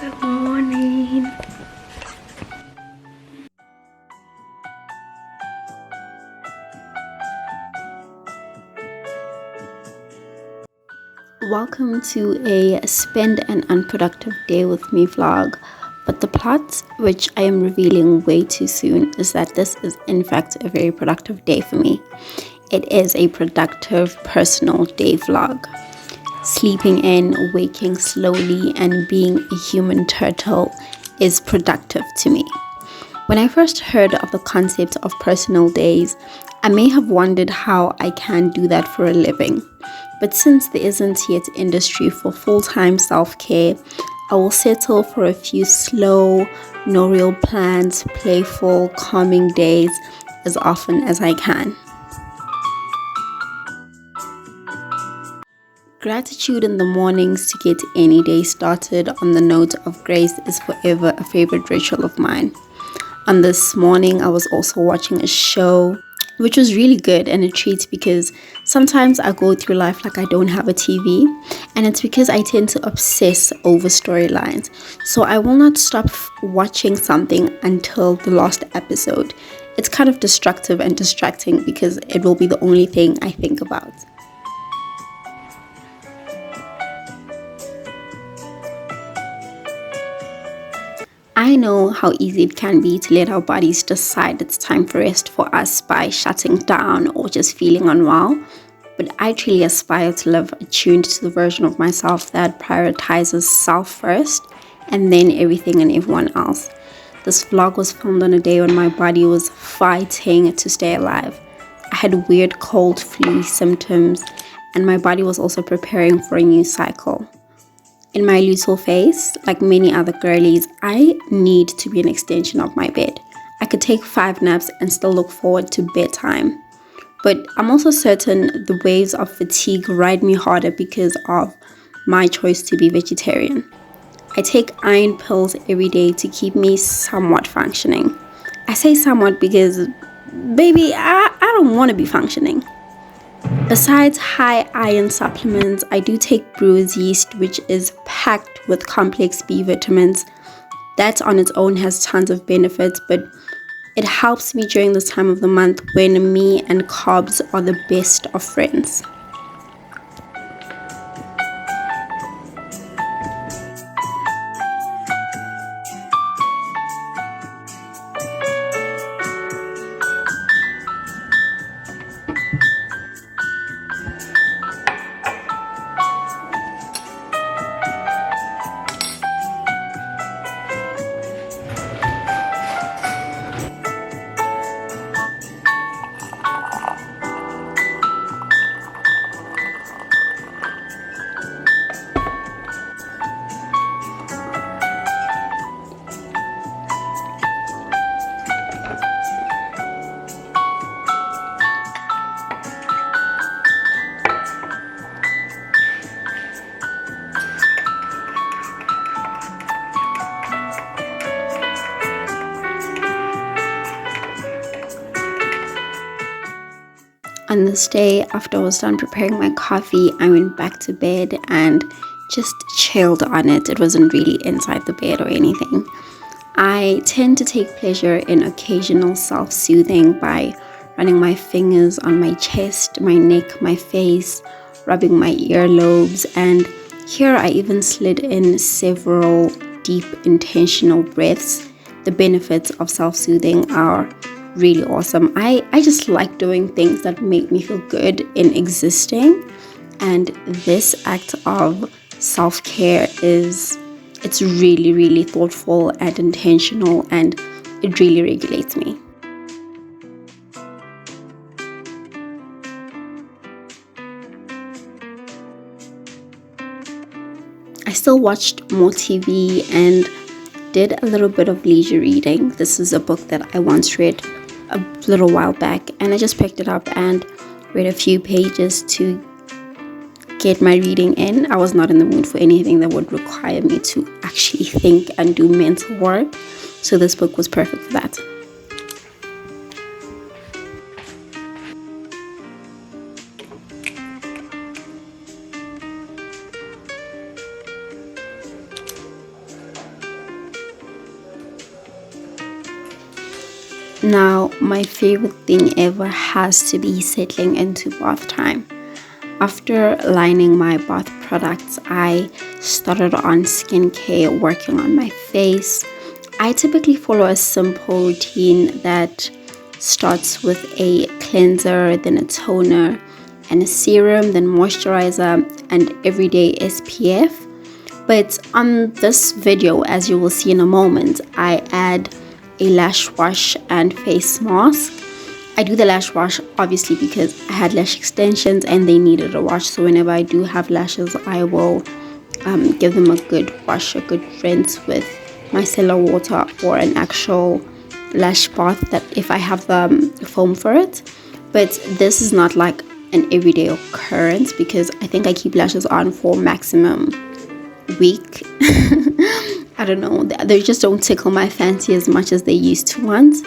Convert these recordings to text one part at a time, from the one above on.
Good morning. Welcome to a spend an unproductive day with me vlog. But the plot, which I am revealing way too soon, is that this is in fact a very productive day for me. It is a productive personal day vlog. Sleeping in, waking slowly, and being a human turtle is productive to me. When I first heard of the concept of personal days, I may have wondered how I can do that for a living. But since there isn't yet industry for full-time self-care, I will settle for a few slow, no real plans, playful, calming days as often as I can. Gratitude in the mornings to get any day started on the note of grace is forever a favorite ritual of mine. On this morning, I was also watching a show, which was really good and a treat because sometimes I go through life like I don't have a TV, and it's because I tend to obsess over storylines. So I will not stop watching something until the last episode. It's kind of destructive and distracting because it will be the only thing I think about. I know how easy it can be to let our bodies decide it's time for rest for us by shutting down or just feeling unwell, but I truly aspire to live attuned to the version of myself that prioritizes self first and then everything and everyone else. This vlog was filmed on a day when my body was fighting to stay alive. I had weird cold flu symptoms and my body was also preparing for a new cycle. In my little face, like many other girlies, I need to be an extension of my bed. I could take 5 naps and still look forward to bedtime. But I'm also certain the waves of fatigue ride me harder because of my choice to be vegetarian. I take iron pills every day to keep me somewhat functioning. I say somewhat because, baby, I don't want to be functioning. Besides high iron supplements, I do take brewer's yeast, which is packed with complex B vitamins. That on its own has tons of benefits, but it helps me during this time of the month when me and carbs are the best of friends. On this day, after I was done preparing my coffee, I went back to bed and just chilled on it. It wasn't really inside the bed or anything. I tend to take pleasure in occasional self-soothing by running my fingers on my chest, my neck, my face, rubbing my earlobes, and here I even slid in several deep intentional breaths. The benefits of self-soothing are really awesome. I just like doing things that make me feel good in existing, and this act of self-care it's really thoughtful and intentional, and it really regulates me. I still watched more TV and did a little bit of leisure reading. This is a book that I once read a little while back, and I just picked it up and read a few pages to get my reading in. I was not in the mood for anything that would require me to actually think and do mental work, so this book was perfect for that. Now, my favorite thing ever has to be settling into bath time. After lining my bath products, I started on skincare, working on my face. I typically follow a simple routine that starts with a cleanser, then a toner, and a serum, then moisturizer, and everyday SPF. But on this video, as you will see in a moment, I add a lash wash and face mask. I do the lash wash obviously because I had lash extensions and they needed a wash. So whenever I do have lashes, I will give them a good wash, a good rinse with micellar water or an actual lash bath that if I have the foam for it. But this is not like an everyday occurrence because I think I keep lashes on for maximum week. I don't know, they just don't tickle my fancy as much as they used to once.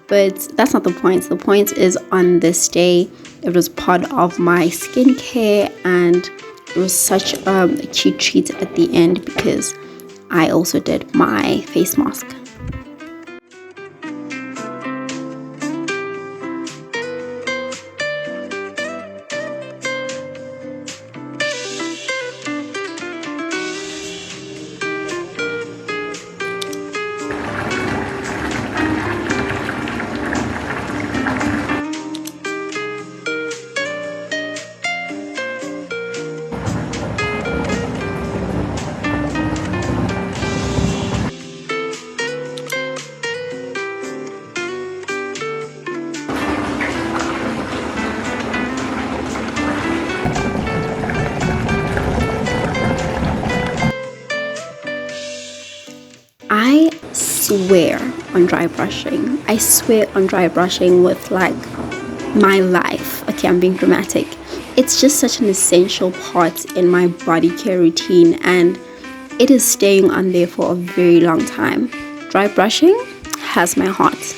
But that's not the point. The point is on this day, it was part of my skincare and it was such a cute treat at the end because I also did my face mask. I swear on dry brushing. I swear on dry brushing with like my life. Okay, I'm being dramatic. It's just such an essential part in my body care routine and it is staying on there for a very long time. Dry brushing has my heart.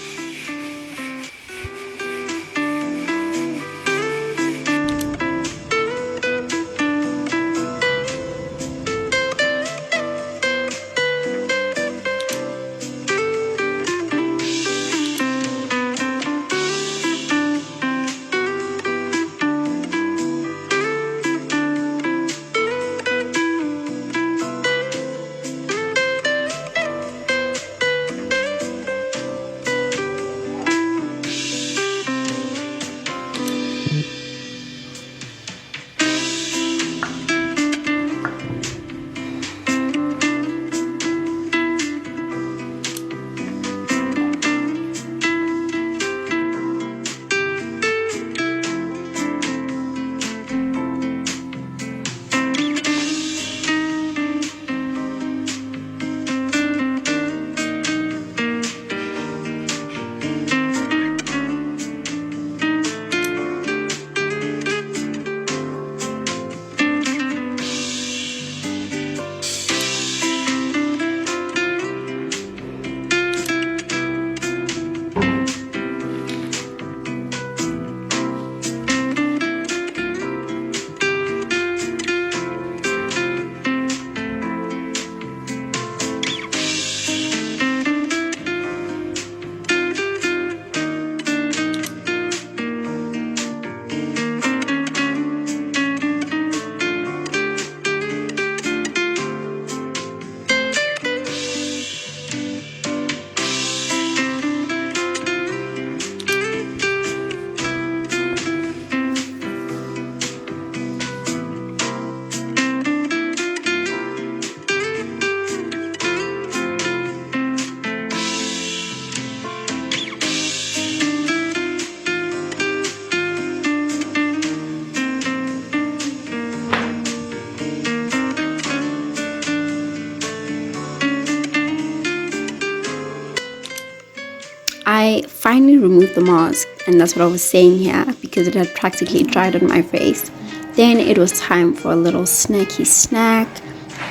I finally removed the mask, and that's what I was saying here because it had practically dried on my face. Then it was time for a little snacky snack.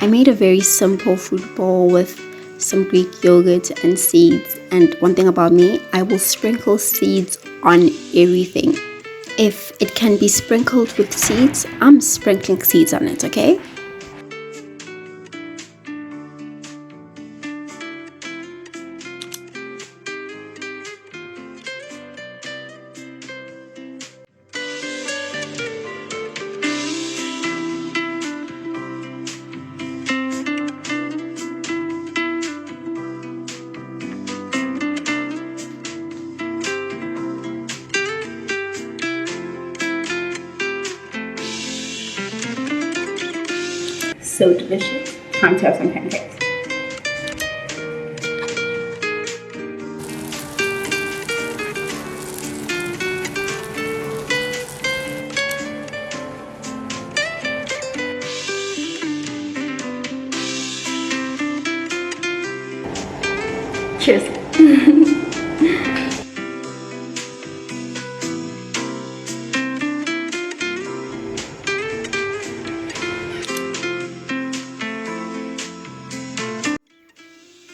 I made a very simple fruit bowl with some Greek yogurt and seeds. And one thing about me, I will sprinkle seeds on everything. If it can be sprinkled with seeds, I'm sprinkling seeds on it, okay? So delicious. Time to have some pancakes. Cheers.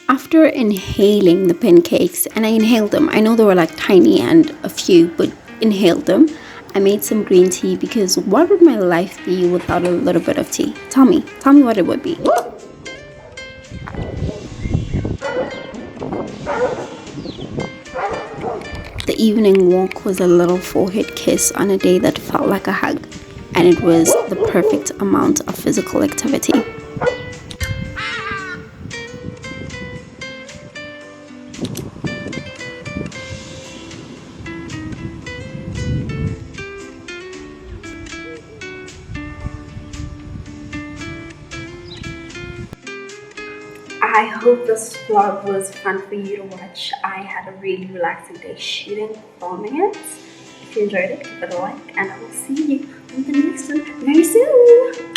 After inhaling the pancakes, and I inhaled them, I know they were like tiny and a few, but inhaled them. I made some green tea because what would my life be without a little bit of tea? Tell me what it would be. The evening walk was a little forehead kiss on a day that felt like a hug, and it was the perfect amount of physical activity. I hope this vlog was fun for you to watch. I had a really relaxing day shooting, filming it. If you enjoyed it, give it a like, and I will see you on the next one very soon.